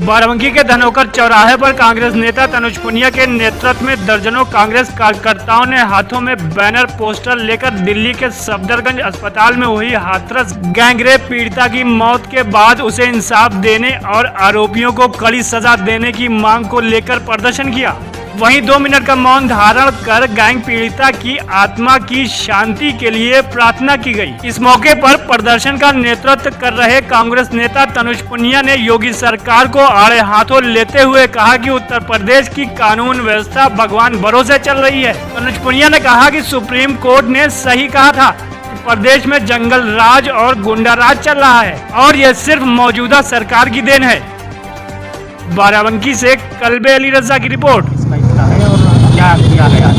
बाराबंकी के धनोकर चौराहे पर कांग्रेस नेता तनुज पुनिया के नेतृत्व में दर्जनों कांग्रेस कार्यकर्ताओं ने हाथों में बैनर पोस्टर लेकर दिल्ली के सफदरगंज अस्पताल में हुई हाथरस गैंगरेप पीड़िता की मौत के बाद उसे इंसाफ देने और आरोपियों को कड़ी सजा देने की मांग को लेकर प्रदर्शन किया। वहीं 2 मिनट का मौन धारण कर गैंग पीड़िता की आत्मा की शांति के लिए प्रार्थना की गई। इस मौके पर प्रदर्शन का नेतृत्व कर रहे कांग्रेस नेता तनुज पुनिया ने योगी सरकार को आड़े हाथों लेते हुए कहा कि उत्तर प्रदेश की कानून व्यवस्था भगवान भरोसे चल रही है। तनुज पुनिया ने कहा कि सुप्रीम कोर्ट ने सही कहा था कि प्रदेश में जंगल राज और गुंडा राज चल रहा है और यह सिर्फ मौजूदा सरकार की देन है। बाराबंकी से कल्बे अली रजा की रिपोर्ट।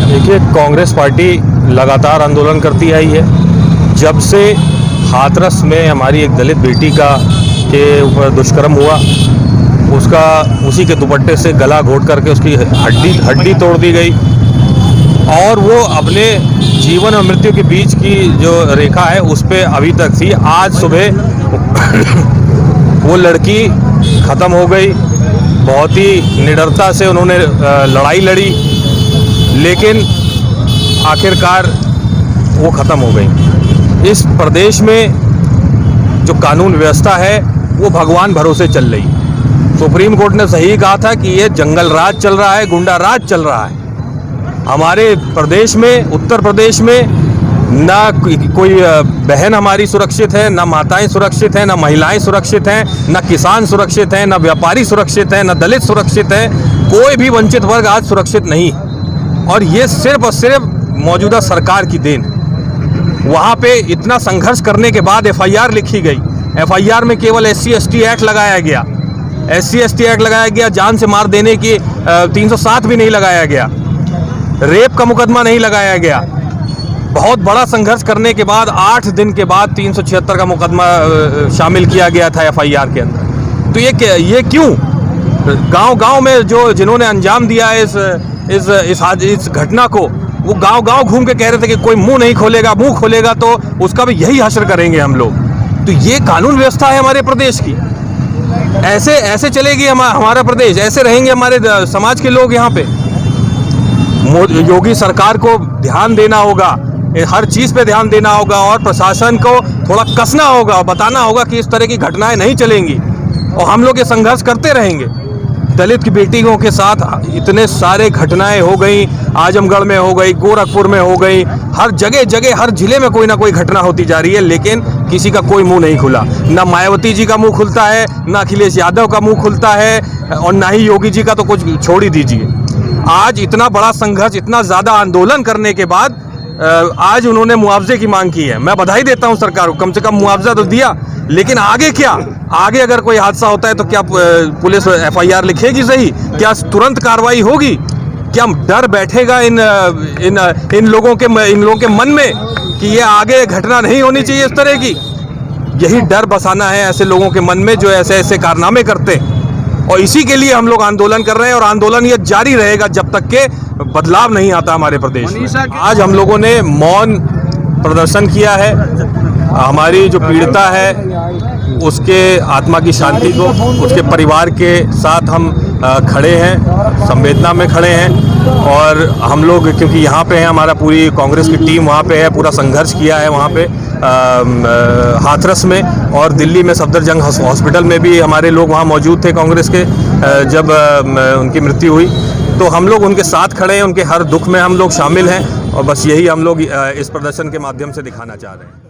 देखिए, कांग्रेस पार्टी लगातार आंदोलन करती आई है। जब से हाथरस में हमारी एक दलित बेटी के ऊपर दुष्कर्म हुआ, उसी के दुपट्टे से गला घोट करके उसकी हड्डी तोड़ दी गई और वो अपने जीवन और मृत्यु के बीच की जो रेखा है उस पे अभी तक थी। आज सुबह वो लड़की ख़त्म हो गई। बहुत ही निडरता से उन्होंने लड़ाई लड़ी, लेकिन आखिरकार वो ख़त्म हो गई। इस प्रदेश में जो कानून व्यवस्था है वो भगवान भरोसे चल रही। सुप्रीम कोर्ट ने सही कहा था कि ये जंगल राज चल रहा है, गुंडा राज चल रहा है। हमारे प्रदेश में, उत्तर प्रदेश में ना कोई बहन हमारी सुरक्षित है, ना माताएं सुरक्षित हैं, ना महिलाएं सुरक्षित हैं, ना किसान सुरक्षित हैं, ना व्यापारी सुरक्षित हैं, ना दलित सुरक्षित है। कोई भी वंचित वर्ग आज सुरक्षित नहीं। और ये सिर्फ और सिर्फ मौजूदा सरकार की देन। वहाँ पे इतना संघर्ष करने के बाद FIR लिखी गई। FIR में केवल SC/ST एक्ट लगाया गया। SC/ST एक्ट लगाया गया, जान से मार देने की 307 भी नहीं लगाया गया, रेप का मुकदमा नहीं लगाया गया। बहुत बड़ा संघर्ष करने के बाद 8 दिन के बाद 376 का मुकदमा शामिल किया गया था FIR के अंदर। तो ये क्यों? गांव-गांव में जिन्होंने अंजाम दिया है इस घटना को, वो गांव-गांव घूम के कह रहे थे कि कोई मुंह नहीं खोलेगा, मुंह खोलेगा तो उसका भी यही हश्र करेंगे हम लोग। तो ये कानून व्यवस्था है हमारे प्रदेश की। ऐसे चलेगी हमारा प्रदेश, ऐसे रहेंगे हमारे समाज के लोग। यहाँ पे योगी सरकार को ध्यान देना होगा, हर चीज़ पे ध्यान देना होगा और प्रशासन को थोड़ा कसना होगा और बताना होगा कि इस तरह की घटनाएं नहीं चलेंगी और हम लोग ये संघर्ष करते रहेंगे। दलित की बेटियों के साथ इतने सारे घटनाएं हो गई, आजमगढ़ में हो गई, गोरखपुर में हो गई, हर जगह हर जिले में कोई ना कोई घटना होती जा रही है, लेकिन किसी का कोई मुंह नहीं खुला। ना मायावती जी का मुंह खुलता है, ना अखिलेश यादव का मुंह खुलता है और ना ही योगी जी का, तो कुछ छोड़ ही दीजिए। आज इतना बड़ा संघर्ष, इतना ज़्यादा आंदोलन करने के बाद आज उन्होंने मुआवजे की मांग की है। मैं बधाई देता हूं सरकार को, कम से कम मुआवजा तो दिया। लेकिन आगे क्या? आगे अगर कोई हादसा होता है तो क्या पुलिस FIR लिखेगी सही? क्या तुरंत कार्रवाई होगी? क्या डर बैठेगा इन लोगों के मन में कि ये आगे घटना नहीं होनी चाहिए इस तरह की? यही डर बसाना है ऐसे लोगों के मन में जो ऐसे कारनामे करते हैं। और इसी के लिए हम लोग आंदोलन कर रहे हैं और आंदोलन ये जारी रहेगा जब तक के बदलाव नहीं आता हमारे प्रदेश में। आज हम लोगों ने मौन प्रदर्शन किया है। हमारी जो पीड़िता है उसके आत्मा की शांति को, उसके परिवार के साथ हम खड़े हैं, संवेदना में खड़े हैं। और हम लोग क्योंकि यहाँ पे हैं, हमारा पूरी कांग्रेस की टीम वहाँ पे है, पूरा संघर्ष किया है वहाँ पे हाथरस में, और दिल्ली में सफदरजंग हॉस्पिटल में भी हमारे लोग वहाँ मौजूद थे कांग्रेस के जब उनकी मृत्यु हुई। तो हम लोग उनके साथ खड़े हैं, उनके हर दुख में हम लोग शामिल हैं और बस यही हम लोग इस प्रदर्शन के माध्यम से दिखाना चाह रहे हैं।